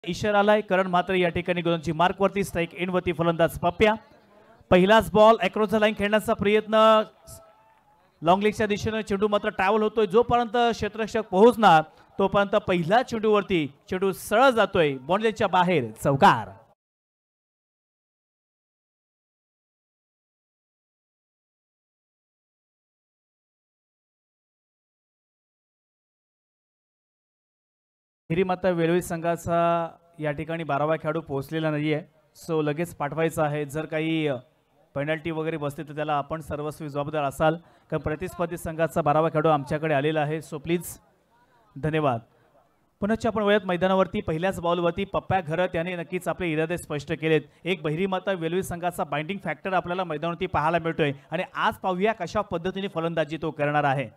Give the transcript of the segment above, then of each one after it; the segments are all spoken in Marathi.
इशारा आलाय। करण म्हात्रे या ठिकाणी गोलंदाजी मार्क वरती, स्ट्राइक एंड वरती फलंदाज पप्प्या। पहिलाच बॉल अक्रॉस द लाईन खेळण्याचा प्रयत्न, लॉंग लेगच्या दिशेने चेंडू मात्र ट्रॅव्हल होतोय। जोपर्यंत क्षेत्ररक्षक पोहोचणार तोपर्यंत पहिल्या चेंडूवरती चेंडू सरळ जातोय बाउंड्रीच्या बाहेर, चौकार। माता वेळोवेळी संघाचा या ठिकाणी 12वा खेळाडू पोहोचलेला नाहीये, सो लगेच पाठवायचा आहे। जर काही पेनल्टी वगैरे बसते तर त्याला आपण सर्वस्वी जबाबदार असाल, कारण प्रतिस्पर्धी संघाचा 12वा खेळाडू आमच्याकडे आलेला आहे। सो प्लीज धन्यवाद। पुनश्च आपण वयात मैदानावरती पहिल्याच बॉलवरती पप्प्या घरत याने नक्कीच आपले इरादे स्पष्ट केलेत। एक बहिरी माता वेळोवेळी संघाचा बाइंडिंग फॅक्टर आपल्याला मैदानावरती पाहायला मिळतोय आणि आज पाहूया कशा पद्धतीने फलंदाजी तो करणार आहे।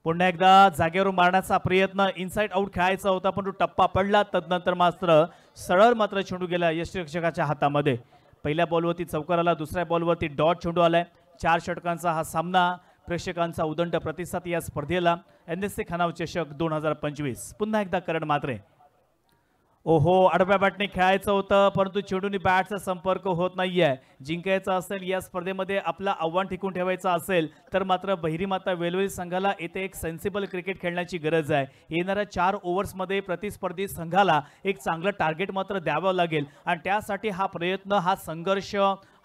पुन्हा एकदा जागेवर मारण्याचा प्रयत्न, इनसाइड आउट खेळायचा होता पण तो टप्पा पडला, तदनंतर मात्र सरळ मात्र चेंडू गेला यष्टिरक्षकाच्या हातामध्ये। पहिल्या बॉलवरती चौकार आला, दुसऱ्या बॉलवरती डॉट चेंडू आलाय। 4 षटकांचा हा सामना, प्रेक्षकांचा उदंड प्रतिसाद या स्पर्धेला। NSC खनाव चषक 2025 पुन्हा एकदा करण म्हात्रे। ओहो, आडव्या बॅटने खेळायचं होतं परंतु चेंडूनी बॅटचा संपर्क होत नाहीये। जिंकायचं असेल या स्पर्धेमध्ये, आपलं आव्हान टिकून ठेवायचं असेल तर मात्र बहिरी माता वेळोवेळी संघाला येथे एक सेन्सिबल क्रिकेट खेळण्याची गरज आहे। येणाऱ्या 4 ओव्हर्समध्ये प्रतिस्पर्धी संघाला एक चांगलं टार्गेट मात्र द्यावं लागेल आणि त्यासाठी हा प्रयत्न, हा संघर्ष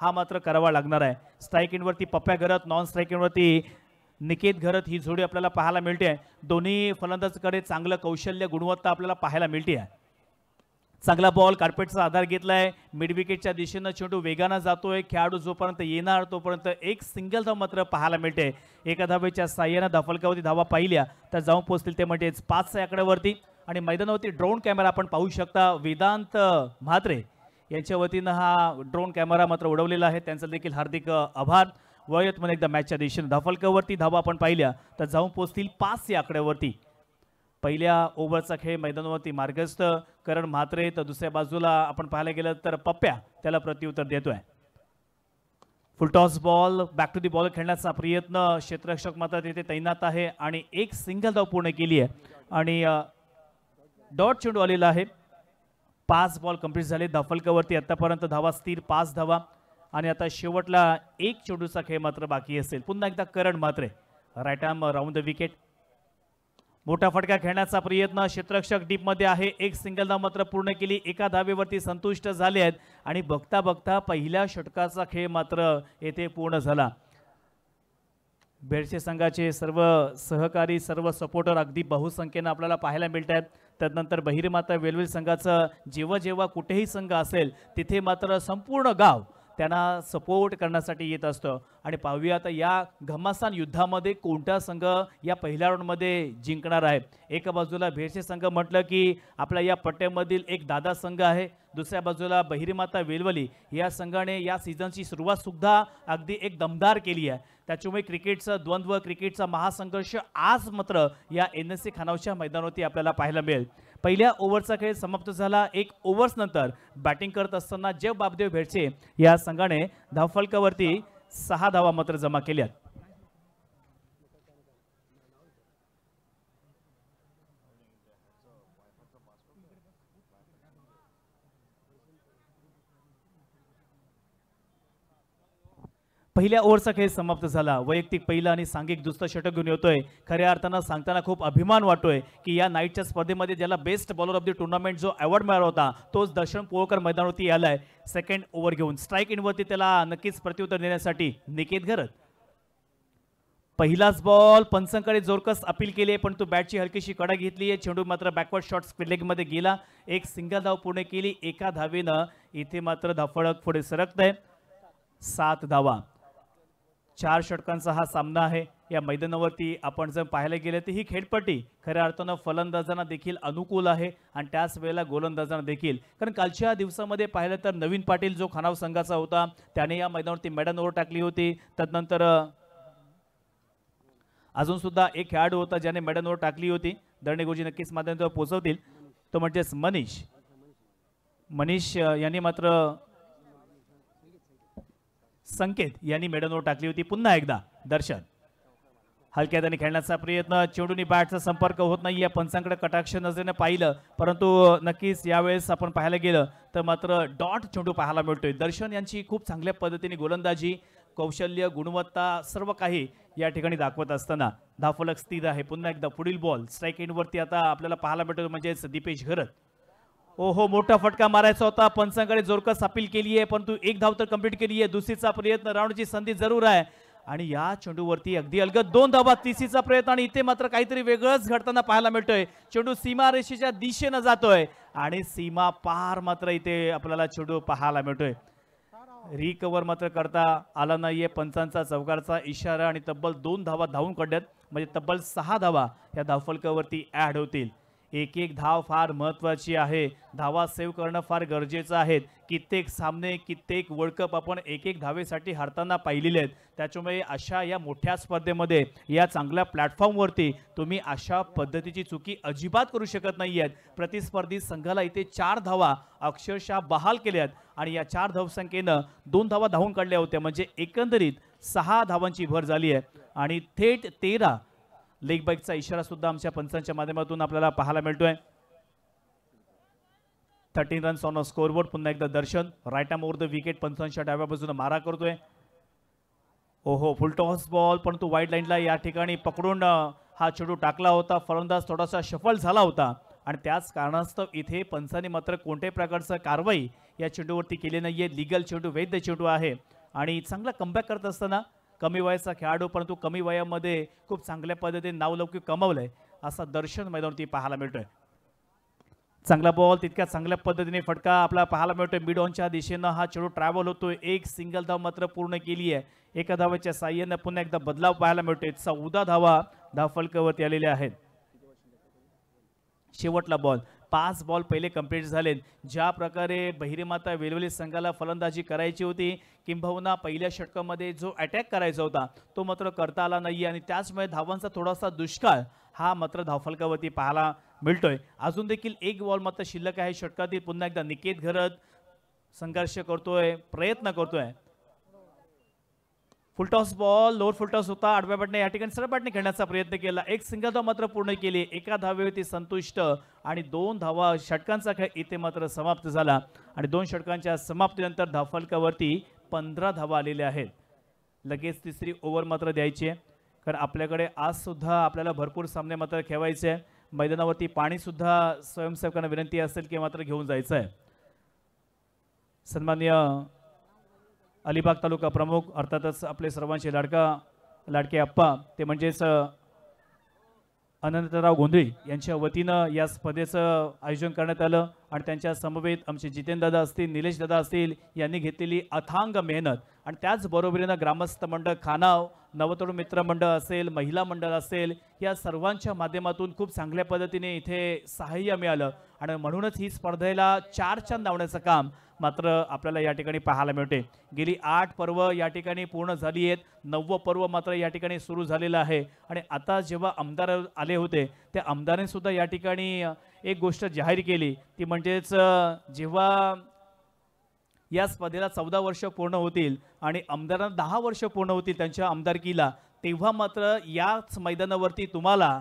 हा मात्र करावा लागणार आहे। स्ट्राइक इनवरती पप्प्या घरत, नॉन स्ट्राइक इनवरती निकेत घरत ही जोडी आपल्याला पाहायला मिळते। दोन्ही फलंदाजांकडे चांगलं कौशल्य, गुणवत्ता आपल्याला पाहायला मिळते। चांगला बॉल, कार्पेटचा आधार घेतलाय, मिड विकेटच्या दिशेने चेंडू वेगाने जातोय। खेळाडू जोपर्यंत येणार तोपर्यंत एक सिंगल धाव मात्र पाहायला मिळते। एका धावेच्या साह्याने धाफलकावरती धावा पाहिल्या तर जाऊन पोहोचतील ते म्हणजेच 5 आकड्यावरती। आणि मैदानावरती ड्रोन कॅमेरा आपण पाहू शकता, वेदांत म्हात्रे यांच्या वतीनं हा ड्रोन कॅमेरा मात्र उडवलेला आहे, त्यांचा देखील हार्दिक आभार। वयत म्हणून एकदा मॅचच्या दिशेने धाफलकावरती धावा आपण पाहिल्या तर जाऊन पोहोचतील 5 या आकड्यावरती। पहिल्या ओव्हरचा खेळ मैदानावरती मार्गस्थ करण म्हात्रे, तर दुसऱ्या बाजूला आपण पाहायला गेलं तर पप्प्या त्याला प्रत्युत्तर देतोय। Full toss ball, back to the ball खेळण्याचा प्रयत्न, क्षेत्ररक्षक मात्र तिथे तैनात आहे आणि एक सिंगल धाव पूर्ण केली आहे आणि डॉट चेंडू आलेला आहे। 5 बॉल कंप्लीट झाले धाफलकावरती, आतापर्यंत धावा स्थिर 5 धावा आणि आता शेवटला एक चेंडूचा खेळ मात्र बाकी असेल। पुन्हा एकदा Karan Mhatre, right arm round the wicket, मोठा फटका खेळण्याचा प्रयत्न, क्षेत्ररक्षक डीप मध्ये आहे। एक सिंगल धाव मात्र पूर्ण केली, एका धावेवरती संतुष्ट झाले आहेत आणि बघता बघता पहिल्या षटकाचा खेळ मात्र येथे पूर्ण झाला। बेडसे संघाचे सर्व सहकारी, सर्व सपोर्टर अगदी बहुसंख्येने आपल्याला पाहायला मिळतात। त्यानंतर बहिरी माता वेळोवेळी संघाचं जेव्हा जेव्हा कुठेही संघ असेल तिथे मात्र संपूर्ण गाव त्यांना सपोर्ट करण्यासाठी येत असतं। आणि पाहूया आता या घमासान युद्धामध्ये कोणता संघ या पहिल्या राऊंडमध्ये जिंकणार आहे। एका बाजूला भेडसे संघ म्हटलं की आपल्या या पट्ट्यामधील एक दादा संघ आहे, दुसऱ्या बाजूला बहिरी माता वेलवली या संघाने या सीझनची सुरुवात सुद्धा अगदी एक दमदार केली आहे। त्याच्यामुळे क्रिकेटचा द्वंद्व, क्रिकेटचा महासंघर्ष आज मात्र या NSC खनावच्या मैदानावरती आपल्याला पाहायला मिळेल। पहिल्या ओव्हरचा खेळ समाप्त झाला। 1 ओव्हर्स नंतर बॅटिंग करत असताना जय बापदेव भेडसे या संघाने धावफलकावरती 6 धावा मात्र जमा केल्या। पहिल्या ओव्हरचा खेळ समाप्त झाला। वैयक्तिक पहिला आणि सांघिक दुसरं षटक घेऊन येतोय। खऱ्या अर्थानं सांगताना खूप अभिमान वाटतोय की या नाईटच्या स्पर्धेमध्ये ज्याला best bowler of the tournament जो अवॉर्ड मिळाला होता तोच दर्शन पोळकर मैदानावरती आलाय सेकंड ओव्हर घेऊन। स्ट्राइक इनवरती त्याला नक्कीच प्रत्युत्तर देण्यासाठी निकेत घरत। पहिलाच बॉल, पंचांकडे जोरकस अपील केली पण तो बॅटची हलकीशी कडा घेतली आहे। चेंडू मात्र बॅकवर्ड शॉट स्पीड लेग मध्ये गेला। एक सिंगल धाव पूर्ण केली, एका धावेनं इथे मात्र धाफळक पुढे सरकतंय। 7 धावा, 4 षटकांचा हा सामना आहे। या मैदानावरती आपण जर पाहायला गेले तर ही खेळपट्टी खऱ्या अर्थानं फलंदाजांना देखील अनुकूल आहे आणि त्याच वेळेला गोलंदाजांना देखील, कारण कालच्या दिवसामध्ये पाहिलं तर नवीन पाटील जो खनाव संघाचा होता त्याने या मैदानावरती मेडन ओव्हर टाकली होती। त्यानंतर अजून सुद्धा एक खेळाडू होता ज्याने मेडन ओव्हर टाकली होती, दर्णे गुरुजी नक्कीच मैदानावर पोहोचवतील, तो म्हणजेच मनीष यांनी मात्र संकेत यांनी मेडन ओव्हर टाकली होती। पुन्हा एकदा दर्शन, हलक्या हाताने खेळण्याचा प्रयत्न, चेंडूनी बॅटचा संपर्क होत नाहीये. पंचांकडे कटाक्ष नजरेने पाहिलं, परंतु नक्कीच यावेळेस आपण पाहायला गेलं तर मात्र डॉट चेंडू पाहायला मिळतोय. दर्शन यांची खूप चांगल्या पद्धतीने गोलंदाजी, कौशल्य, गुणवत्ता सर्व काही या ठिकाणी दाखवत असताना धावफलक स्थिर आहे. पुन्हा एकदा पुढील बॉल स्ट्राईक एंडवरती आता आपल्याला पाहायला मिळतो म्हणजेच दीपेश घरत. ओहो, मोठा फटका मारायचा होता. पंचांकडे जोरकस अपील केली आहे, परंतु एक धाव तर कंप्लीट केली आहे. दुसरीचा प्रयत्न, राऊंडची संधी जरूर आहे आणि या चेंडूवरती अगदी अलगद 2 धावा. तिसरीचा प्रयत्न आणि इथे मात्र काहीतरी वेगळंच घडताना पाहायला मिळतोय. चेंडू सीमारेषेच्या दिशेनं जातोय आणि सीमा पार मात्र इथे आपल्याला चेंडू पाहायला मिळतोय. रिकव्हर मात्र करता आला नाहीये. पंचांचा चौकारचा इशारा आणि तब्बल 2 धावा धावून काढल्यात, म्हणजे तब्बल 6 धावा या धावफलकावरती ऍड होतील. एक एक धाव फार महत्वाची आहे. धावा सेव्ह करणं फार गरजेचं आहे. कित्येक सामने, कित्येक वर्ल्ड कप आपण एक एक धावेसाठी हरताना पाहिलेले आहेत. त्याच्यामुळे अशा या मोठ्या स्पर्धेमध्ये, या चांगल्या प्लॅटफॉर्मवरती तुम्ही अशा पद्धतीची चुकी अजिबात करू शकत नाही आहेत. प्रतिस्पर्धी संघाला इथे 4 धावा अक्षरशः बहाल केल्यात आणि या 4 धावसंख्येनं 2 धावा धावून काढल्या होत्या, म्हणजे एकंदरीत 6 धावांची भर झाली आहे आणि थेट 13 लेग बाईकचा इशारा सुद्धा आमच्या पंचांच्या माध्यमातून आपल्याला पाहायला मिळतोय. 13 रन्स ऑन अ स्कोरबोर्ड. पुन्हा एकदा Darshan right arm over the wicket, पंचांच्या डाव्या बाजूने मारा करतोय. ओहो, फुल टॉस बॉल, परंतु वाईड लाईनला या ठिकाणी पकडून हा चेंडू टाकला होता. फलंदाज थोडासा शफल झाला होता आणि त्याच कारणास्तव इथे पंचांनी मात्र कोणत्याही प्रकारचं कारवाई या चेंडूवरती केली नाहीये. लिगल चेंडू, वैध चेंडू आहे आणि चांगला कमबॅक करत असताना कमी वयाचा खेळाडू, परंतु कमी वयामध्ये खूप चांगल्या पद्धतीने नावलौकिक कमावलंय असा दर्शन मैदानावरती पाहायला मिळतोय. चांगला बॉल, तितक्या चांगल्या पद्धतीने फटका आपल्याला पाहायला मिळतोय. मिड ऑनच्या दिशेनं हा चेंडू ट्रॅव्हल होतोय. एक सिंगल धाव मात्र पूर्ण केली आहे. एका धावाच्या साह्यानं पुन्हा एकदा बदलाव पाहायला मिळतोय. 14 धावा धावफलकावरती आलेल्या आहेत. शेवटला बॉल, 5 बॉल पहिले कंप्लीट झालेत. ज्या प्रकारे बहिरेमाता वेलवली संघाला फलंदाजी करायची होती, किंबहुना पहिल्या षटकामध्ये जो अटॅक करायचा होता तो मात्र करता आला नाही आणि त्याचमुळे धावांचा थोडासा दुष्काळ हा मात्र धावफलकावरती पाहायला मिळतोय. अजून देखील एक बॉल मात्र शिल्लक आहे षटकातील. पुन्हा एकदा निकेत घरत संघर्ष करतोय, प्रयत्न करतोय. फुलटॉस बॉल, लोअर फुलटॉस होता. आडव्या बॅटने या ठिकाणी सरळ बॅटने खेळण्याचा प्रयत्न केला. एक सिंगल धाव मात्र पूर्ण केली. एका धावेवरती संतुष्ट आणि 2 धावा. षटकांचा खेळ इथे मात्र समाप्त झाला आणि 2 षटकांच्या समाप्तीनंतर धावफलकावरती 15 धावा आलेल्या आहेत. लगेच तिसरी ओव्हर मात्र द्यायची आहे, कारण आपल्याकडे आज सुद्धा आपल्याला भरपूर सामने मात्र खेळवायचे आहे. मैदानावरती पाणी सुद्धा स्वयंसेवकांना विनंती असेल की मात्र घेऊन जायचं आहे. सन्माननीय अलिबाग तालुका प्रमुख, अर्थातच आपले सर्वांचे लाडके अप्पा, ते म्हणजेच अनंतराव गोंधळी यांच्या वतीनं या स्पर्धेचं आयोजन करण्यात आलं आणि त्यांच्या समवेत आमचे जितेंद्र दादा असतील, निलेश दादा असतील यांनी घेतलेली अथांग मेहनत आणि त्याचबरोबरीनं ग्रामस्थ मंडळ खानाव, नवतरुण मित्र मंडळ असेल, महिला मंडळ असेल, या सर्वांच्या माध्यमातून खूप चांगल्या पद्धतीने इथे सहाय्य मिळालं आणि म्हणूनच ही स्पर्धेला 4 चांद लावण्याचं काम मात्र आपल्याला या ठिकाणी पाहायला मिळते. गेली 8 पर्व या ठिकाणी पूर्ण झाली आहेत. 9वं पर्व मात्र या ठिकाणी सुरू झालेलं आहे आणि आता जेव्हा आमदार आले होते त्या आमदारांनी सुद्धा या ठिकाणी एक गोष्ट जाहीर केली, ती म्हणजेच जेव्हा या स्पर्धेला 14 वर्ष पूर्ण होतील आणि आमदारांना 10 वर्ष पूर्ण होतील त्यांच्या आमदारकीला, तेव्हा मात्र याच मैदानावरती तुम्हाला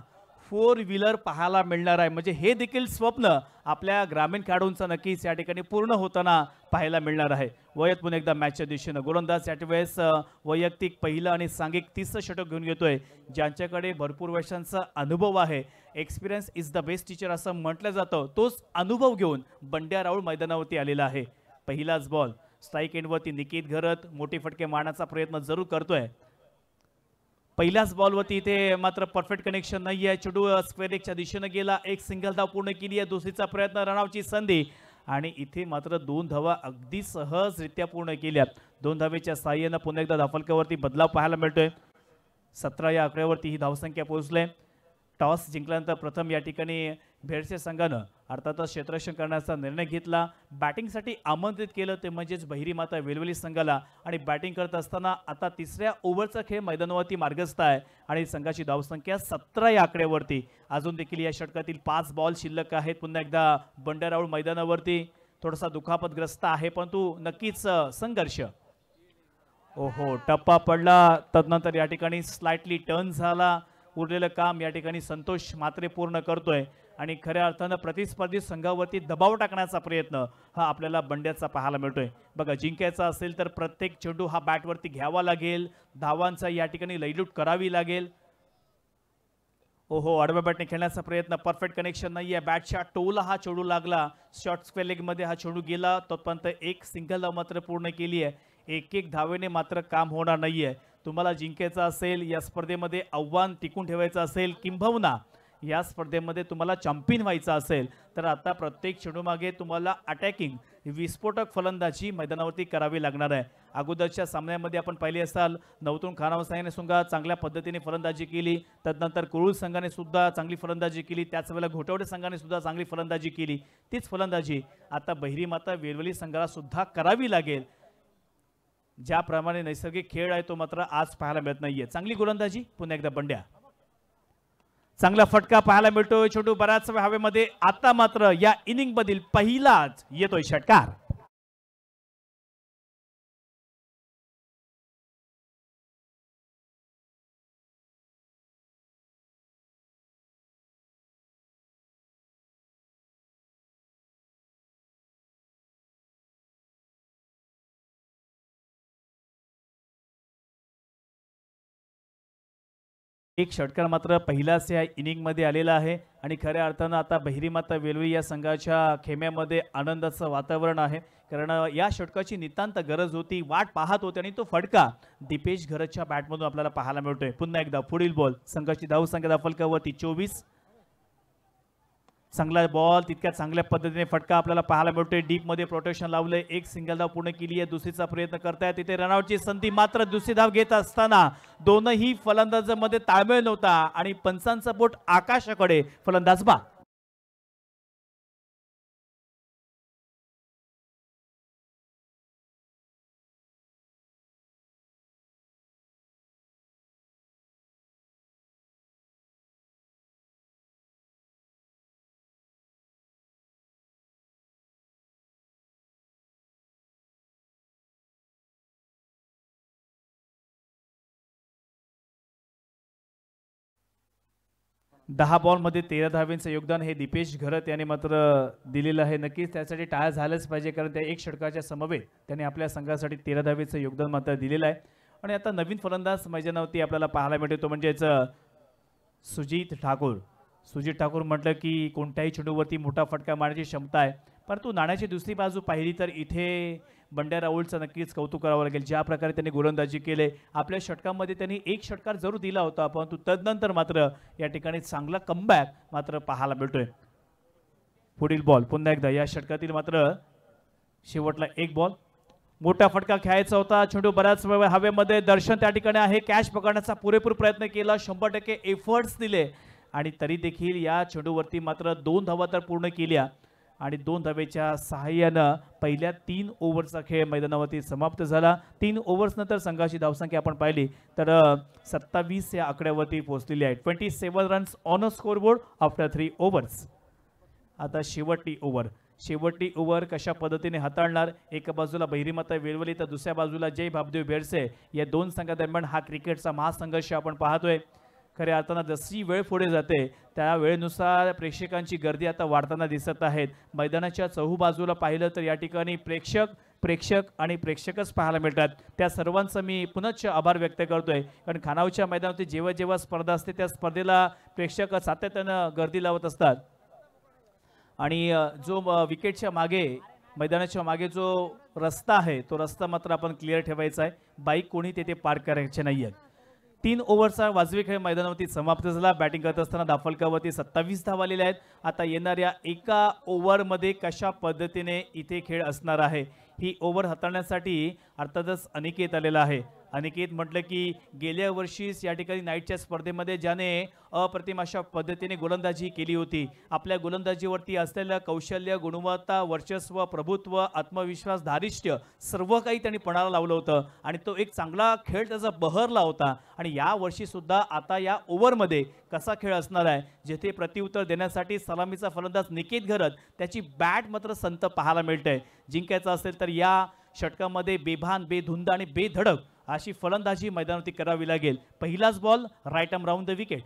4 व्हीलर पाहायला मिळणार आहे. म्हणजे हे देखील स्वप्न आपल्या ग्रामीण खेळाडूंचं नक्कीच या ठिकाणी पूर्ण होताना पाहायला मिळणार आहे. वयात पुन्हा एकदा मॅचच्या दिशेनं गोलंदाज यावेळेस वैयक्तिक पहिलं आणि सांघिक 30 षटक घेऊन येतोय. ज्यांच्याकडे भरपूर वर्षांचा अनुभव आहे, experience is the best teacher असं म्हटलं जातं, तोच अनुभव घेऊन बंड्या राऊळ मैदानावरती आलेला आहे. पहिलाच बॉल स्ट्राईक एंडवरती निकेत घरत मोठे फटके मारण्याचा प्रयत्न जरूर करतोय. पहिल्याच बॉलवरती इथे मात्र परफेक्ट कनेक्शन नाही आहे. चेंडू स्क्वेअर लेगच्या दिशेनं गेला. एक सिंगल धाव पूर्ण केली आहे. दुसरीचा प्रयत्न, रनआउटची संधी आणि इथे मात्र 2 धावा अगदी सहजरित्या पूर्ण केल्या. 2 धावेच्या साह्यानं पुन्हा एकदा धावफलकावरती बदलाव पाहायला मिळतोय. 17 या आकड्यावरती ही धावसंख्या पोहोचले. टॉस जिंकल्यानंतर प्रथम या ठिकाणी भेडसे संघानं अर्थातच क्षेत्ररक्षण करण्याचा निर्णय घेतला. बॅटिंगसाठी आमंत्रित केलं ते म्हणजेच बहिरीमाता वेलवली संघाला आणि बॅटिंग करत असताना आता 3ऱ्या ओव्हरचा खेळ मैदानावरती मार्गस्थ आहे आणि संघाची धावसंख्या 17 या आकड्यावरती. अजून देखील या षटकातील 5 बॉल शिल्लक आहेत. पुन्हा एकदा बंड्या राऊळ मैदानावरती थोडासा दुखापतग्रस्त आहे, परंतु नक्कीच संघर्ष. ओहो, टप्पा पडला. तदनंतर या ठिकाणी स्लाइटली टर्न झाला. उरलेलं काम या ठिकाणी संतोष मात्रे पूर्ण करतोय आणि खऱ्या अर्थानं प्रतिस्पर्धी संघावरती दबाव टाकण्याचा प्रयत्न हा आपल्याला बंड्याचा पाहायला मिळतोय. बघा, जिंकायचा असेल तर प्रत्येक चेंडू हा बॅटवरती घ्यावा लागेल, धावांचा या ठिकाणी लयलूट करावी लागेल. ओहो, आडव्या बॅटने खेळण्याचा प्रयत्न, परफेक्ट कनेक्शन नाहीये. बॅटच्या टोला हा चेंडू लागला. शॉर्ट स्क्वेअर लेग मध्ये हा चेंडू गेला. तोपर्यंत एक सिंगल धाव मात्र पूर्ण केली आहे. एक एक धावेने मात्र काम होणार नाहीये. तुम्हाला जिंकायचं असेल या स्पर्धेमध्ये, आव्हान टिकून ठेवायचं असेल, किंबहुना या स्पर्धेमध्ये तुम्हाला चॅम्पियन व्हायचं असेल तर आता प्रत्येक चेंडूमागे तुम्हाला अटॅकिंग विस्फोटक फलंदाजी मैदानावरती करावी लागणार आहे. अगोदरच्या सामन्यामध्ये आपण पाहिले असाल, नवतून खानावसाने सुद्धा चांगल्या पद्धतीने फलंदाजी केली. तदनंतर कुरुळ संघाने सुद्धा चांगली फलंदाजी केली. त्याच वेळेला घोटवडे संघाने सुद्धा चांगली फलंदाजी केली. तीच फलंदाजी आता बहिरी माता वेरवली संघाला सुद्धा करावी लागेल. ज्याप्रमाणे नैसर्गिक खेळ आहे तो मात्र आज पाहायला मिळत नाहीये. चांगली गोलंदाजी पुन्हा एकदा बंड्या. चांगला फटका पाहायला मिळतोय. चेंडू बराच वेळ हवेमध्ये. आता मात्र या इनिंग मधील पहिलाच येतोय षटकार. एक षटकार मात्र पहिलाच या इनिंगमध्ये आलेला आहे आणि खऱ्या अर्थानं आता बहिरीमाता वेलवी या संघाच्या खेम्यामध्ये आनंदाचं वातावरण आहे. कारण या षटकाची नितांत गरज होती, वाट पाहत होते आणि तो फटका दीपेश घरतच्या बॅटमधून आपल्याला पाहायला मिळतोय. पुन्हा एकदा पुढील बॉल. संघाची धावसंख्या फलकावरती 24. चांगला बॉल, तितक्या चांगल्या पद्धतीने फटका आपल्याला पाहायला मिळतोय. डीप मध्ये प्रोटेक्शन लावलंय. एक सिंगल धाव पूर्ण केली आहे. दुसरीचा प्रयत्न करतायत. तिथे रनआउटची संधी, मात्र दुसरी धाव घेत असताना दोनही फलंदाजांमध्ये ताळमेळ नव्हता आणि पंचांचा बोट आकाशाकडे. फलंदाज बा. दहा बॉलमध्ये 13 धावेंचं योगदान हे दीपेश घरत यांनी मात्र दिलेलं आहे. नक्कीच त्यासाठी टाळ्या झाल्याच पाहिजे, कारण त्या एक षटकाच्या समवेत त्यांनी आपल्या संघासाठी 13 धावेचं योगदान मात्र दिलेलं आहे. आणि आता नवीन फलंदाज मैदानावरती आपल्याला पाहायला मिळतो, तो म्हणजेच सुजित ठाकूर. सुजित ठाकूर म्हटलं की कोणत्याही चेंडूवरती मोठा फटका मारण्याची क्षमता आहे. परंतु नाण्याची दुसरी बाजू पाहिली तर इथे बंड्या राऊळचं नक्कीच कौतुक करावं लागेल. ज्या प्रकारे त्यांनी गोलंदाजी केले, आपल्या षटकामध्ये त्यांनी एक षटकार जरूर दिला होता, परंतु तदनंतर मात्र या ठिकाणी चांगला कमबॅक मात्र पाहायला मिळतोय. पुढील बॉल. पुन्हा एकदा या षटकातील मात्र शेवटला एक बॉल. मोठा फटका खेळायचा होता. चेंडू बऱ्याच वेळ हवेमध्ये. दर्शन त्या ठिकाणी आहे. कॅच पकडण्याचा पुरेपूर प्रयत्न केला, 100% एफर्ट्स दिले आणि तरी देखील या चेंडूवरती मात्र 2 धावा तर पूर्ण केल्या आणि 2 धावेच्या सहाय्यानं पहिल्या 3 ओव्हरचा खेळ मैदानावरती समाप्त झाला. 3 ओव्हर्स नंतर संघाची धावसंख्या आपण पाहिली तर 27 या आकड्यावरती पोहोचलेली आहे. 27 runs on a scoreboard after 3 overs. आता शेवटची ओव्हर कशा पद्धतीने हाताळणार. एका बाजूला बहिरीमाता वेलवली तर दुसऱ्या बाजूला जय भाबदेव बेरसे. या दोन संघादरम्यान हा क्रिकेटचा महासंघर्ष आपण पाहतोय. खऱ्या अर्थानं जशी वेळ पुढे जाते त्या वेळेनुसार प्रेक्षकांची गर्दी आता वाढताना दिसत आहेत. मैदानाच्या चहूबाजूला पाहिलं तर या ठिकाणी प्रेक्षक आणि प्रेक्षकच पाहायला मिळतात. त्या सर्वांचं मी पुनश्च आभार व्यक्त करतोय, कारण खानावच्या मैदानावरती जेव्हा जेव्हा स्पर्धा असते त्या स्पर्धेला प्रेक्षक सातत्यानं गर्दी लावत असतात आणि जो विकेटच्या मागे मैदानाच्या मागे जो रस्ता आहे तो रस्ता मात्र आपण क्लिअर ठेवायचा आहे. बाईक कोणी तेथे पार्क करायचे नाहीये. 3 ओव्हरचा वाजवी खेळ मैदानावरती समाप्त झाला. बॅटिंग करत असताना दाफलकावरती 27 धावा आलेल्या आहेत. आता येणाऱ्या एका ओव्हरमध्ये कशा पद्धतीने इथे खेळ असणार आहे, ही ओव्हर हाताळण्यासाठी अर्थातच अनिकेत आलेला आहे. अनिकेत म्हटलं की गेल्या वर्षीच या ठिकाणी नाईटच्या स्पर्धेमध्ये ज्याने अप्रतिम अशा पद्धतीने गोलंदाजी केली होती. आपल्या गोलंदाजीवरती असलेलं कौशल्य, गुणवत्ता, वर्चस्व, प्रभुत्व, आत्मविश्वास, धारिष्ट्य सर्व काही त्यांनी पणाला लावलं होतं आणि तो एक चांगला खेळ त्याचा बहरला होता. आणि या वर्षी सुद्धा आता या ओव्हरमध्ये कसा खेळ असणार आहे, जेथे प्रत्युत्तर देण्यासाठी सलामीचा फलंदाज निकेत घरत त्याची बॅट मात्र संत पाहायला मिळते. जिंकायचं असेल तर या षटकामध्ये बेभान, बेधुंद आणि बेधडक अशी फलंदाजी मैदानावरती करावी लागेल। पहिलाच ball right arm round the wicket.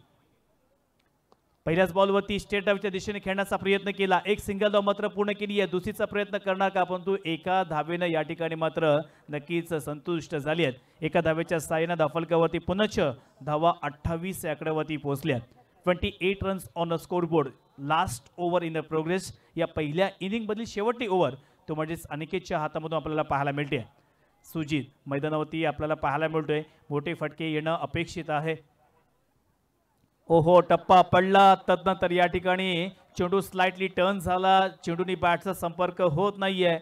पहिल्याच बॉलवरती स्टेट ड्राईव्हच्या दिशेने खेळण्याचा प्रयत्न केला, एक सिंगल धाव मात्र पूर्ण केली आहे। दुसरीचा प्रयत्न करणार का, परंतु एका धावेनं या ठिकाणी मात्र नक्कीच संतुष्ट झाली आहेत। एका धावेच्या साहाय्याने धावफलकावरती पुनश्च धावा 28 या आकड्यावरती पोहोचल्या। 28 runs on a scoreboard. Last over in a progress, या पहिल्या इनिंगमधील शेवटची ओव्हर तो म्हणजेच अनिकेतच्या हातामधून आपल्याला पाहायला मिळते। सुजित मैदानावरती आपल्याला पाहायला मिळतोय, मोठे फटके येणं अपेक्षित आहे। ओहो, टप्पा पडला, तदनंतर या ठिकाणी चेंडू स्लाइटली टर्न झाला, चेंडूनी बॅटचा संपर्क होत नाहीये।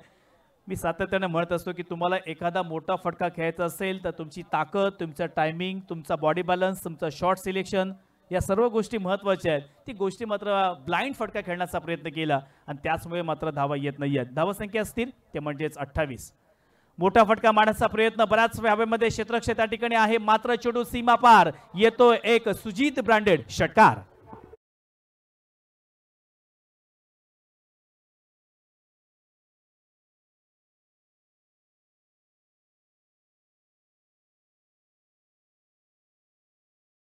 मी सातत्याने म्हणत असतो की तुम्हाला एखादा मोठा फटका खेळायचा असेल तर तुमची ताकद, तुमचा टायमिंग, तुमचा बॉडी बॅलन्स, तुमचा शॉट सिलेक्शन, या सर्व गोष्टी महत्त्वाच्या आहेत। ती गोष्टी मात्र ब्लाइंड फटका खेळण्याचा प्रयत्न केला आणि त्याचमुळे मात्र धावा येत नाही आहेत। धावसंख्या असतील ते म्हणजेच 28। मोठा फटका मारण्याचा प्रयत्न बऱ्याच हवेमध्ये क्षेत्ररक्षक त्या ठिकाणी आहे, मात्र चेंडू सीमा पार येतो, एक सुजित ब्रँडेड षटकार।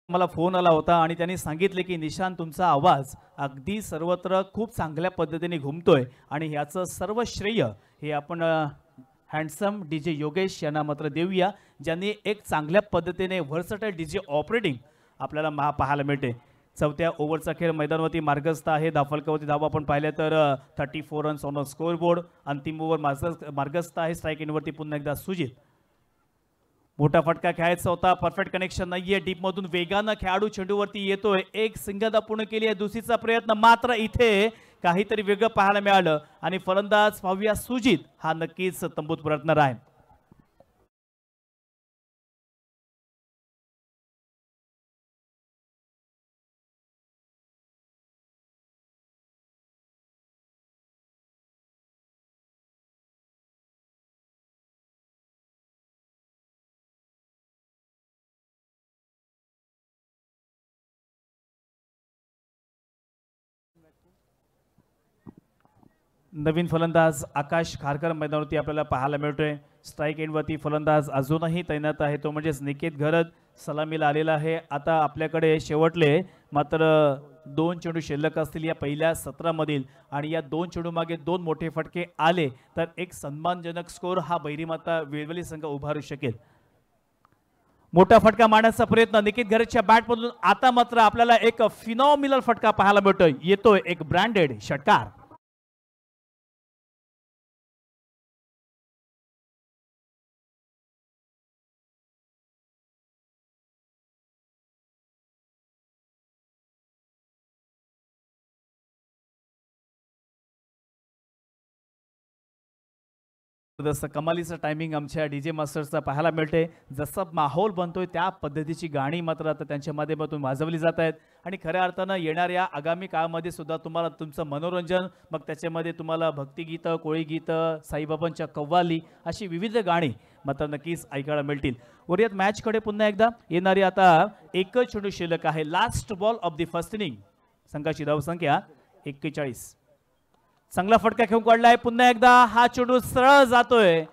मला फोन आला होता आणि त्यांनी सांगितले की निशांत, तुमचा आवाज अगदी सर्वत्र खूप चांगल्या पद्धतीने घुमतोय आणि याचं सर्व श्रेय हे आपण हँडसम डीजे योगेश यांना मात्र देऊया, ज्यांनी एक चांगल्या पद्धतीने व्हर्सटाईल डीजे ऑपरेटिंग आपल्याला पाहायला मिळते। चौथ्या ओव्हरचा खेळ मैदानावरती मार्गस्थ आहे। धावफलकावरती धावा आपण पाहिल्या तर 34 रन्स ऑन अ स्कोरबोर्ड। अंतिम ओव्हर मार्गस्थ आहे। स्ट्राईक एंडवरती पुन्हा एकदा सुजित। मोठा फटका खेळायचा होता, परफेक्ट कनेक्शन नाहीये, डीप मधून वेगानं खेळाडू चेंडूवरती येतोय, एक सिंगल पूर्ण केली आहे। दुसरीचा प्रयत्न, मात्र इथे काहीतरी वेगळं पाहायला मिळालं आणि फलंदाज पाहूया सुजित हा नक्कीच तंबूत परतणार आहे। नवीन फलंदाज आकाश खारकर मैदानावरती आपल्याला पाहायला मिळतोय। स्ट्राईक एंडवरती फलंदाज अजूनही तैनात आहे, तो म्हणजेच निकेत घरत सलामीला आलेला आहे। आता आपल्याकडे शेवटले मात्र 2 चेंडू शिल्लक असतील या पहिल्या 17 मधील, आणि या 2 चेंडू मागे 2 मोठे फटके आले तर एक सन्मानजनक स्कोर हा बैरीमाता वेळवली संघ उभारू शकेल। मोठा फटका मारण्याचा प्रयत्न निकेत घरतच्या बॅटमधून, आता मात्र आपल्याला एक फिनॉमिनल फटका पाहायला मिळतोय, येतोय एक ब्रँडेड षटकार। जसं कमालीचं टायमिंग आमच्या डीजे मास्टर्सचा पाहायला मिळते, जसं माहोल बनतोय त्या पद्धतीची गाणी मात्र आता त्यांच्या माध्यमातून वाजवली जात आहेत आणि खऱ्या अर्थानं येणाऱ्या आगामी काळामध्ये सुद्धा तुम्हाला तुमचं मनोरंजन, मग त्याच्यामध्ये तुम्हाला भक्तिगीतं, कोळी गीतं, साईबाबांच्या कव्वाली अशी विविध गाणी मात्र नक्कीच ऐकायला मिळतील। वरुयात मॅचकडे पुन्हा एकदा। येणारी आता एकच चेंडू शिल्लक आहे, last ball of the first inning. संघाची धावसंख्या 41। चांगला फटका खेळून काढलाय, पुन्हा एकदा हा चेंडू सरळ जातोय,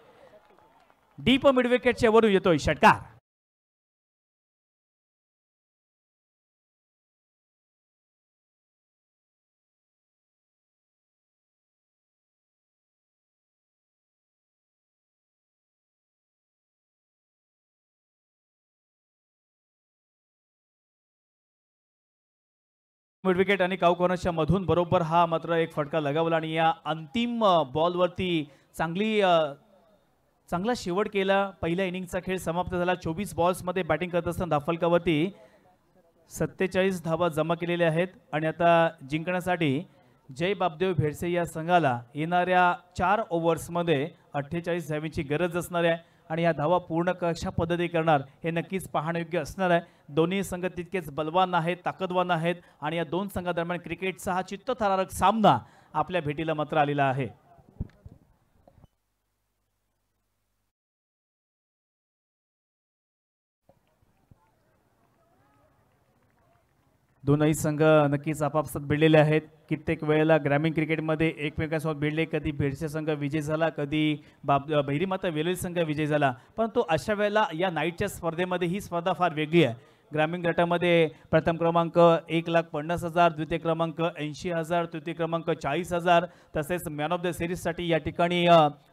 डीप मिड विकेटच्या वरून येतोय षटकार। मिड विकेट आणि काऊ कॉर्नरच्या मधून बरोबर हा मात्र एक फटका लगावला आणि या अंतिम बॉलवरती चांगला शेवट केला। पहिल्या इनिंगचा खेळ समाप्त झाला। 24 बॉल्समध्ये बॅटिंग करत असताना धावफलकावरती 47 धावा जमा केलेल्या आहेत आणि आता जिंकण्यासाठी जय बापदेव भेडसे या संघाला येणाऱ्या 4 ओव्हर्समध्ये 48 धावांची गरज असणार आहे आणि या धावा पूर्ण कशा पद्धती करणार हे नक्कीच पाहण्यायोग्य असणार आहे। दोन्ही संघ तितकेच बलवान आहेत, ताकदवान आहेत आणि या दोन संघादरम्यान क्रिकेटचा हा चित्तथरारक सामना आपल्या भेटीला मात्र आलेला आहे। दोनही संघ नक्कीच आपापसात भिडलेले आहेत। कित्येक वेळेला ग्रामीण क्रिकेटमध्ये एकमेकांसोबत भिडले. कधी भेडसे संघ विजय झाला, कधी बहिरी माता वेलोळी संघ विजय झाला. परंतु अशा वेळेला या नाईटच्या स्पर्धेमध्ये ही स्पर्धा फार वेगळी आहे. ग्रामीण गटामध्ये प्रथम क्रमांक 1,50,000, द्वितीय क्रमांक 80,000, तृतीय क्रमांक 40,000. तसेच मॅन ऑफ द सिरीजसाठी या ठिकाणी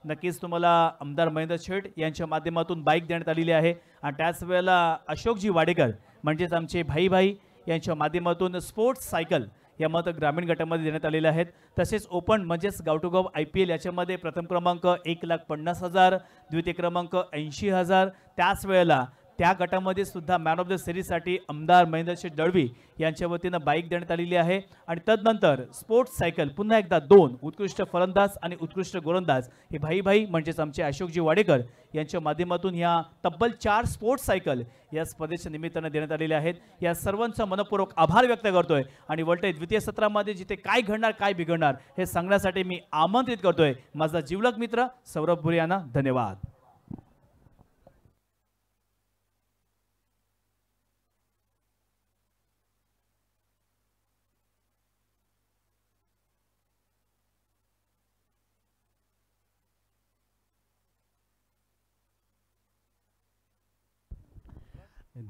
नक्कीच तुम्हाला आमदार महेंद्र शेठ यांच्या माध्यमातून बाईक देण्यात आलेली आहे. आणि त्याच वेळेला अशोकजी वाडेकर म्हणजेच आमचे भाई यांच्या माध्यमातून स्पोर्ट्स सायकल या मत ग्रामीण गटामध्ये देण्यात आलेले आहेत. तसेच ओपन म्हणजेच गाव टू गाव IPL याच्यामध्ये प्रथम क्रमांक 1,50,000, द्वितीय क्रमांक 80,000. त्याच वेळेला त्या गटामध्ये सुद्धा मॅन ऑफ द सिरीजसाठी आमदार महेंद्रशेठ दळवी यांच्या वतीनं बाईक देण्यात आलेली आहे. आणि तदनंतर स्पोर्ट्स सायकल पुन्हा एकदा 2 उत्कृष्ट फलंदाज आणि उत्कृष्ट गोलंदाज हे भाई म्हणजेच आमचे अशोकजी वाडेकर यांच्या माध्यमातून ह्या तब्बल 4 स्पोर्ट्स सायकल या स्पर्धेच्या निमित्तानं देण्यात आलेल्या आहेत. या सर्वांचा मनपूर्वक आभार व्यक्त करतोय आणि वळते द्वितीय सत्रामध्ये जिथे काय घडणार काय बिघडणार हे सांगण्यासाठी मी आमंत्रित करतोय माझा जिवलग मित्र सौरभ भुरे यांना. धन्यवाद.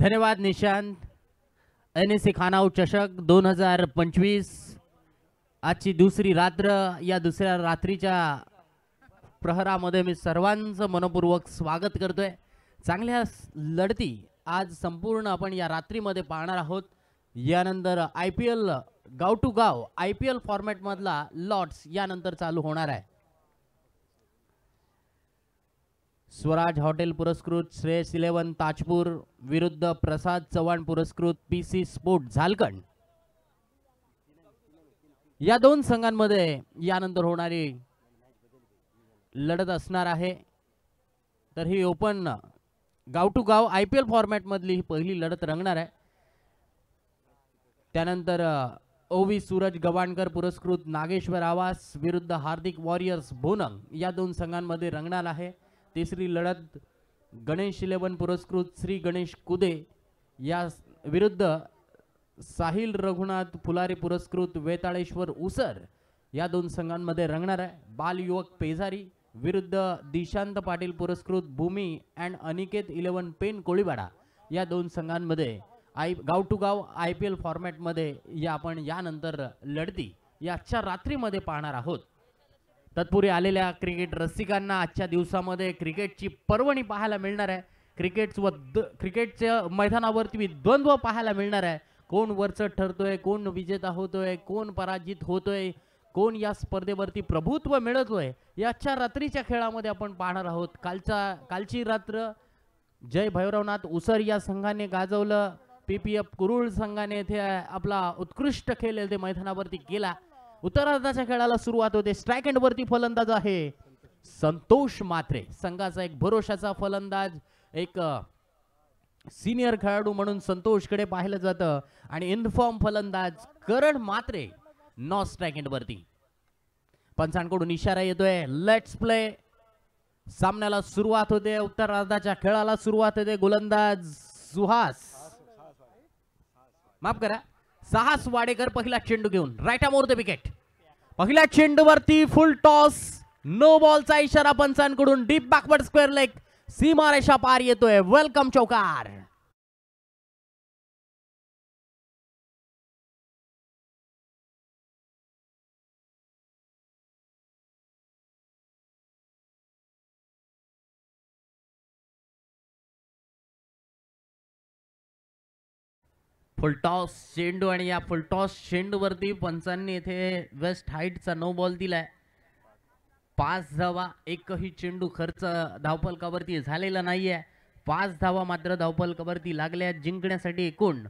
धन्यवाद निशांत. NSC खानावळ चषक 2025 आजची दुसरी रात्र. या दुसऱ्या रात्रीच्या प्रहरामध्ये मी सर्वांचं मनपूर्वक स्वागत करतोय. चांगल्या लढती आज संपूर्ण आपण या रात्रीमध्ये पाहणार आहोत. यानंतर IPL गाव टू गाव IPL फॉर्मॅट मधला लॉट्स यानंतर चालू होणार आहे. स्वराज हॉटेल पुरस्कृत श्रेयस 11 ताजपूर विरुद्ध प्रसाद चव्हाण पुरस्कृत PC स्पोर्ट झारखंड या 2 संघांमध्ये यानंतर होणारी लढत असणार आहे. तर ही ओपन गाव टू गाव IPL फॉर्मॅट मधली ही पहिली लढत रंगणार आहे. त्यानंतर OV सूरज गवाणकर पुरस्कृत नागेश्वर आवास विरुद्ध हार्दिक वॉरियर्स बोनंग या 2 संघांमध्ये रंगणार आहे. तिसरी लढत गणेश 11 पुरस्कृत श्री गणेश कुदे या विरुद्ध साहिल रघुनाथ फुलारी पुरस्कृत वेताळेश्वर उसर या 2 संघांमध्ये रंगणार आहे. बाल युवक पेजारी विरुद्ध दिशांत पाटील पुरस्कृत भूमी अँड अनिकेत 11 पेन कोळीवाडा या 2 संघांमध्ये गाव टू गाव IPL फॉर्मॅटमध्ये या आपण यानंतर लढती याच्या रात्रीमध्ये पाहणार आहोत. तत्पूर्वी आलेल्या क्रिकेट रसिकांना आजच्या दिवसामध्ये क्रिकेटची पर्वणी पाहायला मिळणार आहे. क्रिकेटच्या मैदानावरती द्वंद्व पाहायला मिळणार आहे. कोण वरचढ ठरतोय, कोण विजेता होतोय, कोण पराजित होतोय, कोण या स्पर्धेवरती प्रभुत्व मिळवतोय याच्या रात्रीच्या खेळामध्ये आपण पाहणार आहोत. कालची रात्र जय भैरवनाथ उसर या संघाने गाजवलं. PPF कुरुळ संघाने येथे आपला उत्कृष्ट खेळ येथे मैदानावरती केला. उत्तरार्धाच्या खेळाला सुरुवात होते. स्ट्राइक एंड वरती फलंदाज आहे संतोष मात्रे, संघाचा एक भरोशाचा फलंदाज, एक सीनियर खेळाडू म्हणून संतोषकडे पाहिलं जातं. आणि इनफॉर्म फलंदाज करण मात्रे नॉ स्ट्राइक एंड वरती. पंचांकडून इशारा येतोय लेट्स प्ले. सामन्याला सुरुवात होते. उत्तरार्धाच्या खेळाला सुरुवात होते. गोलंदाज माफ करा साहस वाडेकर पहिला चेंडू घेऊन right arm over the wicket. पहिल्या चेंडूवरती फुल टॉस, नो बॉलचा इशारा पंचांकडून. डीप बॅकवर्ड स्क्वेअर लेग, सीमारेषा पार येतोय. वेलकम चौकार. फुलटॉस चेंडू आणि या फुलटॉस चेंडूवरती पंचांनी येथे वेस्ट हाईटचा नो बॉल दिलाय. 5 धावा, एकही चेंडू खर्च धावफलकावरती झालेला नाहीये. 5 धावा मात्र धावफलकावरती लागल्या. जिंकण्यासाठी एकूण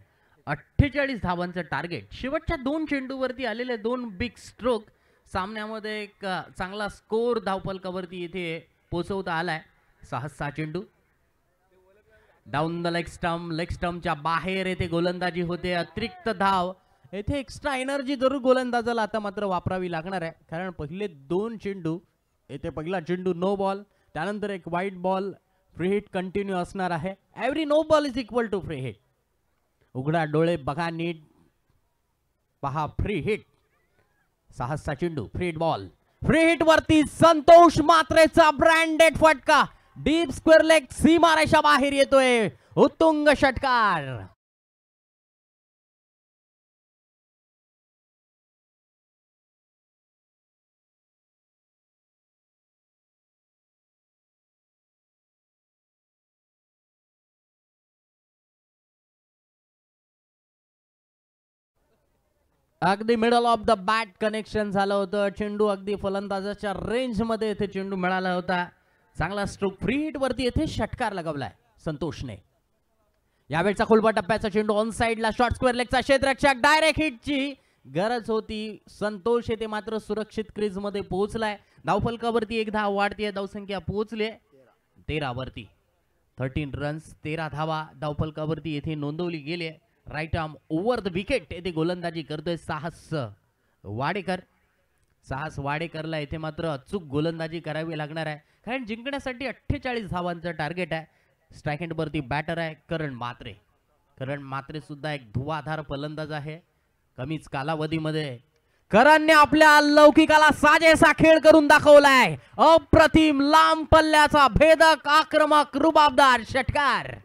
48 धावांचं टार्गेट. शेवटच्या 2 चेंडूवरती आलेले 2 बिग स्ट्रोक सामन्यामध्ये एक चांगला स्कोर धावफलकावरती येथे पोहोचवता आलाय. 6 चेंडू डाऊन द लेग स्टंपच्या बाहेर येथे गोलंदाजी होते. अतिरिक्त धाव येथे एक्स्ट्रा एनर्जी जरूर गोलंदाजाला आता मात्र वापरावी लागणार आहे. कारण पहिले 2 चेंडू येथे पहिला चेंडू नो बॉल, त्यानंतर एक वाईट बॉल, फ्री हिट कंटिन्यू असणार आहे. Every no ball is equal to free hit. उघडा डोळे बघा नीट, पहा फ्री हिट साहसचा चेंडू free hit ball, free hit वरती संतोष मात्रेचा ब्रँडेड फटका डीप स्क्वेअर लेग सीमारेषा बाहेर येतोय. उत्तुंग षटकार. अगदी middle of the bat connection झालं होतं. चेंडू अगदी फलंदाजाच्या रेंज मध्ये येथे चेंडू मिळाला होता. चांगला स्ट्रोक फ्री हिट वरती येथे षटकार लगावलाय संतोषने. यावेळचा खुलबा टप्प्याचा चेंडू ऑन साइडला शॉर्ट स्क्वेअर लेगचा क्षेत्ररक्षक डायरेक्ट हिटची गरज होती. संतोष येथे मात्र सुरक्षित क्रीज मध्ये पोहोचलाय. धावफलकावरती एक धाव वाढतीये. धावसंख्या पोहोचली 13 वरती. 13 रन्स 13 धावा धावफलकावरती येथे नोंदवली गेली. Right arm over the wicket येथे गोलंदाजी करतोय साहस वाडेकर. साहस वाडेकरला येथे मात्र अचूक गोलंदाजी करावी लागणार आहे, कारण जिंकण्यासाठी 48 धावांचं टार्गेट आहे. स्ट्राईक एंड वरती बॅटर आहे करण म्हात्रे. करण म्हात्रे सुद्धा एक धुवाधार फलंदाज आहे. कमीच कालावधीमध्ये करणने आपल्या लौकिकाला साजेसा खेळ करून दाखवलाय. अप्रतिम लांब पल्ल्याचा भेदक आक्रमक रुबाबदार षटकार.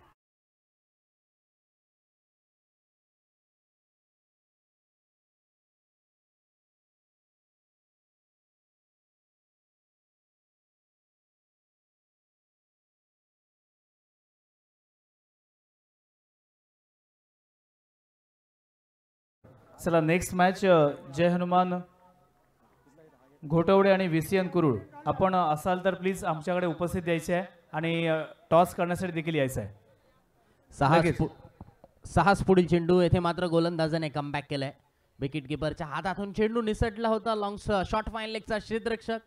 चला नेक्स्ट मॅच जय हनुमान घोटवडे आणि विसियन कुरुळ. आपण असाल तर प्लीज आमच्याकडे उपस्थित यायचे आहे आणि टॉस करण्यासाठी देखील यायचं आहे. साहस पुढील चेंडू येथे मात्र गोलंदाजाने कमबॅक केलाय. विकेट किपरच्या हातातून चेंडू निसटला होता. लॉंग शॉर्ट फाईन लेगचा क्षेत्ररक्षक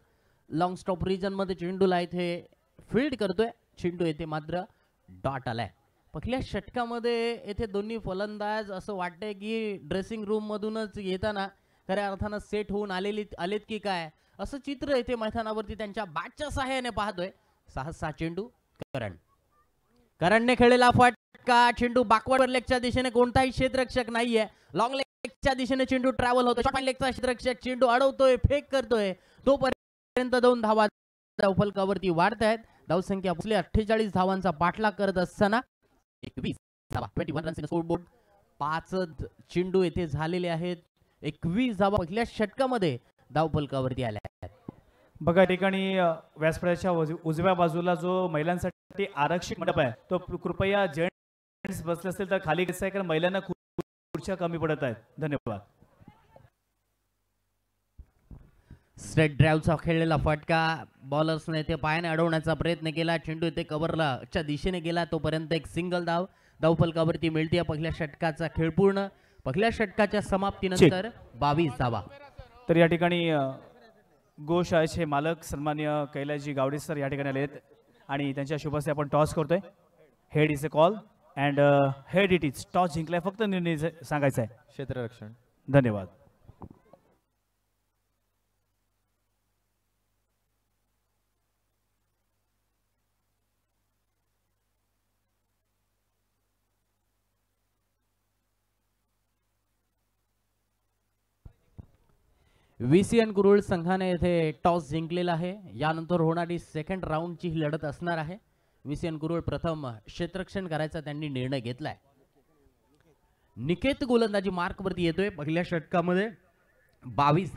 लॉंग स्टॉप रिजन मध्ये चेंडूला इथे फील्ड करतोय. चेंडू येथे मात्र डॉट आलाय. पहिल्या षटकामध्ये येथे दोन्ही फलंदाज असं वाटतंय की ड्रेसिंग रूम मधूनच येताना खऱ्या अर्थानं सेट होऊन आलेत की काय असं चित्र येथे मैदानावरती त्यांच्या बॅटच्या सहाय्याने पाहतोय. साहसचा चेंडू करणने खेळलेला फटका. चेंडू बॅकवर्ड लेगच्या दिशेने कोणताही क्षेत्ररक्षक नाहीये. लॉंग लेगच्या दिशेने चेंडू ट्रॅव्हल होतो. शॉर्ट लेगचा क्षेत्ररक्षक चेंडू अडवतोय फेक करतोय. तोपर्यंत 2 धावा धावफलकावरती वाढत आहेत. धावसंख्या 48 धावांचा पाठलाग करत असताना 21 धावा 21 रन्स इन स्कोरबोर्ड. 5 चेंडू येथे झालेले आहेत. 21 धावा पहिल्या षटकामध्ये धावफलकावरती आल्या आहेत. बघा ठिकाणी व्यासपीठाच्या उजव्या बाजूला जो महिलांसाठी आरक्षित मंडप आहे तो कृपया जेंट्स बसले असतील तर खाली घ्यायचा आहे, कारण महिलांना खुर्च्या कमी पडत आहेत. धन्यवाद. स्ट्रेट ड्राईव्हचा खेळलेला फटका. बॉलर्सने इथे पायाने अडवण्याचा प्रयत्न केला. चेंडू इथे कव्हरच्या दिशेने गेला. तोपर्यंत एक सिंगल धाव धावफलकावरती मिळते. पहिल्या षटकाचा खेळ पूर्ण. पहिल्या षटकाच्या समाप्तीनंतर 22 धावा. तर या ठिकाणी गोशाळेचे मालक सन्मान्य कैलासजी गावडे सर या ठिकाणी आले आहेत आणि त्यांच्या शुभस्ते आपण टॉस करतोय. Head is a call and head it is. Toss जिंकलाय, फक्त निर्णय सांगायचा आहे. क्षेत्ररक्षण. धन्यवाद. विसियन कुरुळ संघाने येथे टॉस जिंकलेला आहे. यानंतर होणारी सेकंड राऊंडची ही लढत असणार आहे. विसियन कुरुळ प्रथम क्षेत्ररक्षण करायचा त्यांनी निर्णय घेतलाय. निकेत गोलंदाजी मार्क वरती येतोय. पहिल्या षटकामध्ये 22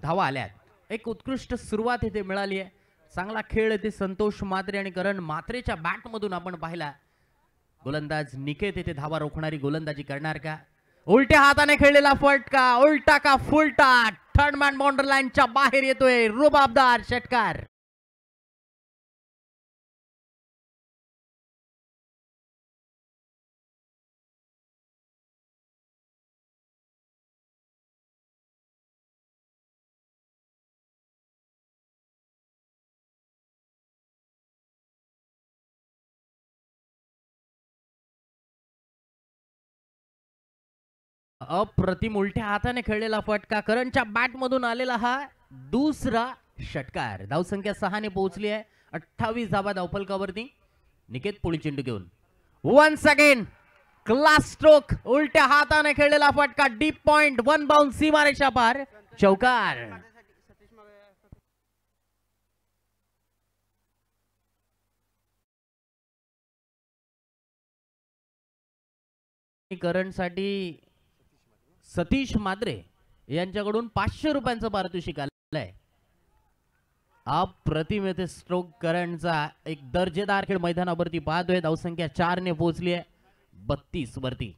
धावा आल्यात. एक उत्कृष्ट सुरुवात येथे मिळाली आहे. चांगला खेळ येथे संतोष मात्रे आणि करण म्हात्रेच्या बॅट मधून आपण पाहिला. गोलंदाज निकेत येथे धावा रोखणारी गोलंदाजी करणार का? उलट्या हाताने खेळलेला फटका. उलटा का फुलटा. थर्ड मॅन बाउंड्री लाईनच्या बाहेर येतोय. रुबाबदार षटकार. अप्रतिम उलट्या हाताने खेळलेला फटका. करणच्या बॅट मधून आलेला हा दुसरा षटकार. धावसंख्या 6 ने पोहोचली आहे. 28 धावा धावफलकावरती. निकेत पुढील चेंडू घेऊन वन्स अगेन क्लास स्ट्रोक. उलट्या हाताने खेळलेला फटका. डीप पॉइंट 1 बाउंस सीमारेषा पार. चौकार. करंटसाठी सतीश मात्रे यांच्याकडून 500 रुपयांचं पारितोषिक आलंय. अप्रतिम येथे स्ट्रोक करंटचा एक दर्जेदार खेळ मैदानावरती पाहतोय. धावसंख्या 4 ने पोहोचली आहे 32 वरती.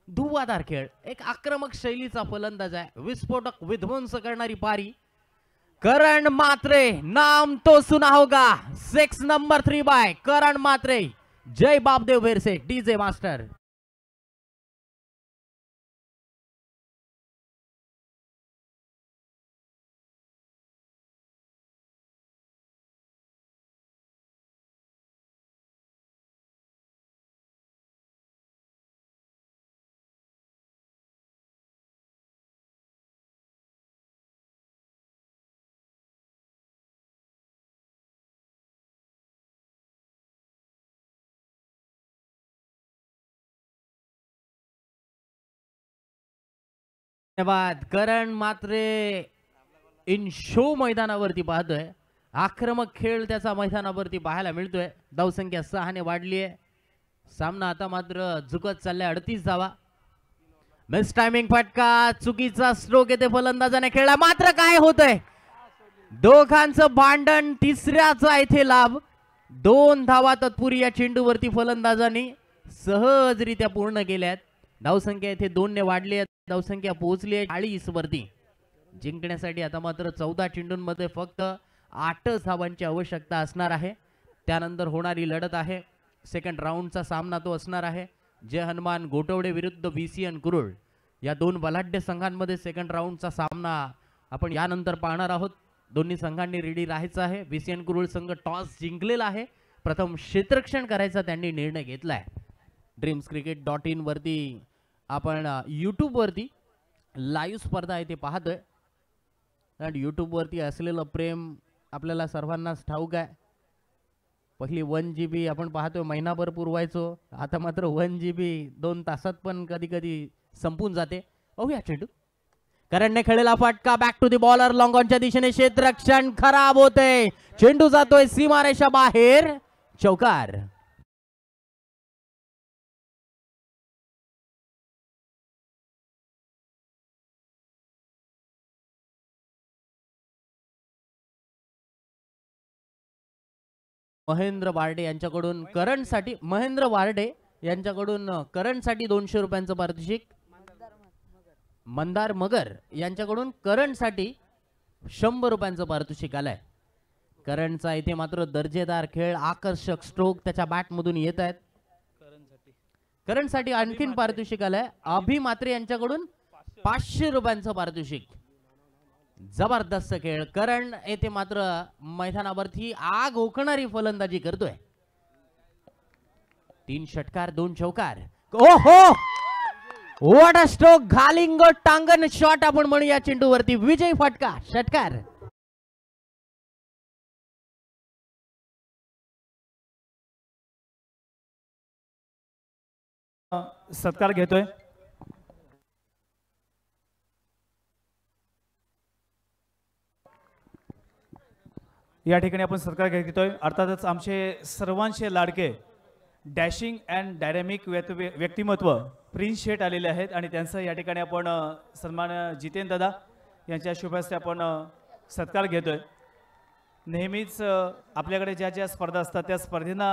धुवाधार खेळ, एक आक्रमक शैलीचा फलंदाज आहे, विस्फोटक विध्वंस करणारी पारी. करण मात्रे, नाम तो सुना होगा. 6 नंबर 3 बाय करण मात्रे. जय बापदेव भेरसे डीजे मास्टर. धन्यवाद. करण मात्रे इन शो मैदानावरती पाहतोय. आक्रमक खेळ त्याचा मैदानावरती पाहायला मिळतोय. धावसंख्या 6 ने वाढली आहे. सामना आता मात्र झुकत चाललाय 38 धावा. मिस टायमिंग फटका, चुकीचा स्ट्रोक येते फलंदाजाने खेळला. मात्र काय होतंय, दोघांचं भांडण, तिसऱ्याचा इथे लाभ. 2 धावा तत्पुरी या चेंडूवरती फलंदाजांनी सहजरित्या पूर्ण केल्यात. धावसंख्या इथे 2 ने वाढली आहे. धावसंख्या पोहोचली आहे 40 वरती. जिंकण्यासाठी आता मात्र 14 चेंडूंमध्ये फक्त 8 धावांची आवश्यकता असणार आहे. त्यानंतर होणारी लढत आहे सेकंड राऊंडचा सामना तो असणार आहे. जय हनुमान गोटवडे विरुद्ध VCN कुरुळ या 2 बलाढ्य संघांमध्ये सेकंड राऊंडचा सामना आपण यानंतर पाहणार आहोत. दोन्ही संघांनी रेडी राहायचं आहे. VCN कुरुळ संघ टॉस जिंकलेला आहे. प्रथम क्षेत्ररक्षण करायचा त्यांनी निर्णय घेतलाय. dreamscricket.in वरती आपण YouTube वरती लाईव्ह स्पर्धा इथे पाहतोय. आणि YouTube वरती असलेलं प्रेम आपल्याला सर्वांनाच ठाऊक आहे. पहिली 1 GB आपण पाहतोय महिनाभर पुरवायचो, आता मात्र 1 GB 2 तासात पण कधी कधी संपून जाते. पाहूया चेंडू. करणने खेळलेला फटका, back to the bowler, long ऑनच्या दिशेने क्षेत्ररक्षण खराब होते. चेंडू जातोय सीमारेषा बाहेर. चौकार. महेंद्र वार्डे यांच्याकडून करंटसाठी करंटसाठी 200 रुपयांचं पारितोषिक. मंदार मगर यांच्याकडून करंटसाठी 100 रुपयांचं पारितोषिक आलंय. करंटचा इथे मात्र दर्जेदार खेळ, आकर्षक स्ट्रोक त्याच्या बॅट मधून येत आहेत. करंटसाठी आणखीन पारितोषिक आलंय. अभि मात्रे यांच्याकडून 500 रुपयांचं पारितोषिक. जबरदस्त खेळ. करण येथे मात्र मैदानावरती आग ओकणारी फलंदाजी करतोय. 3 षटकार 2 चौकार. ओहो, व्हॉट अ स्ट्रोक. घालिंग टांगन शॉट आपण म्हणूया चेंडूवरती. विजय फटका, षटकार. सत्कार घेतोय. या ठिकाणी आपण सत्कार घेतोय. अर्थातच आमचे सर्वांचे लाडके डॅशिंग अँड डायनॅमिक व्यक्तिमत्व प्रिन्स शेठ आलेले आहेत आणि त्यांचा या ठिकाणी आपण सन्मान जितेंद्र दादा यांच्या शुभ हस्ते आपण सत्कार घेतोय. नेहमीच आपल्याकडे ज्या ज्या स्पर्धा असतात त्या स्पर्धेंना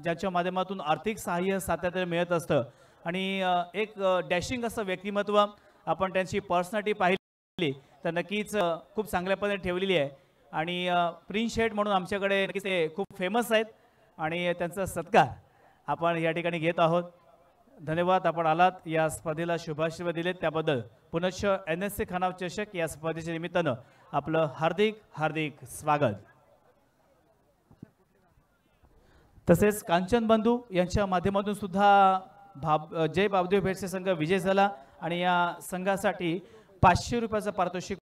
ज्याच्या माध्यमातून आर्थिक सहाय्य सातत्याने मिळत असतं आणि एक डॅशिंग असं व्यक्तिमत्व आपण त्यांची पर्सनॅलिटी पाहिली तर नक्कीच खूप चांगल्या पद्धतीने ठेवलेली आहे. आणि प्रिन्स शेठ म्हणून आमच्याकडे नक्कीच ते खूप फेमस आहेत आणि त्यांचा सत्कार आपण या ठिकाणी घेत आहोत. धन्यवाद, आपण आलात, या स्पर्धेला शुभाशीर्वाद दिलेत त्याबद्दल पुनश्च NSC खनाव चषक या स्पर्धेच्या निमित्तानं आपलं हार्दिक हार्दिक स्वागत. तसेच कांचन बंधू यांच्या माध्यमातून सुद्धा जय बापदेव भेटसे संघ विजय झाला आणि या संघासाठी 500 रुपयाचं पारितोषिक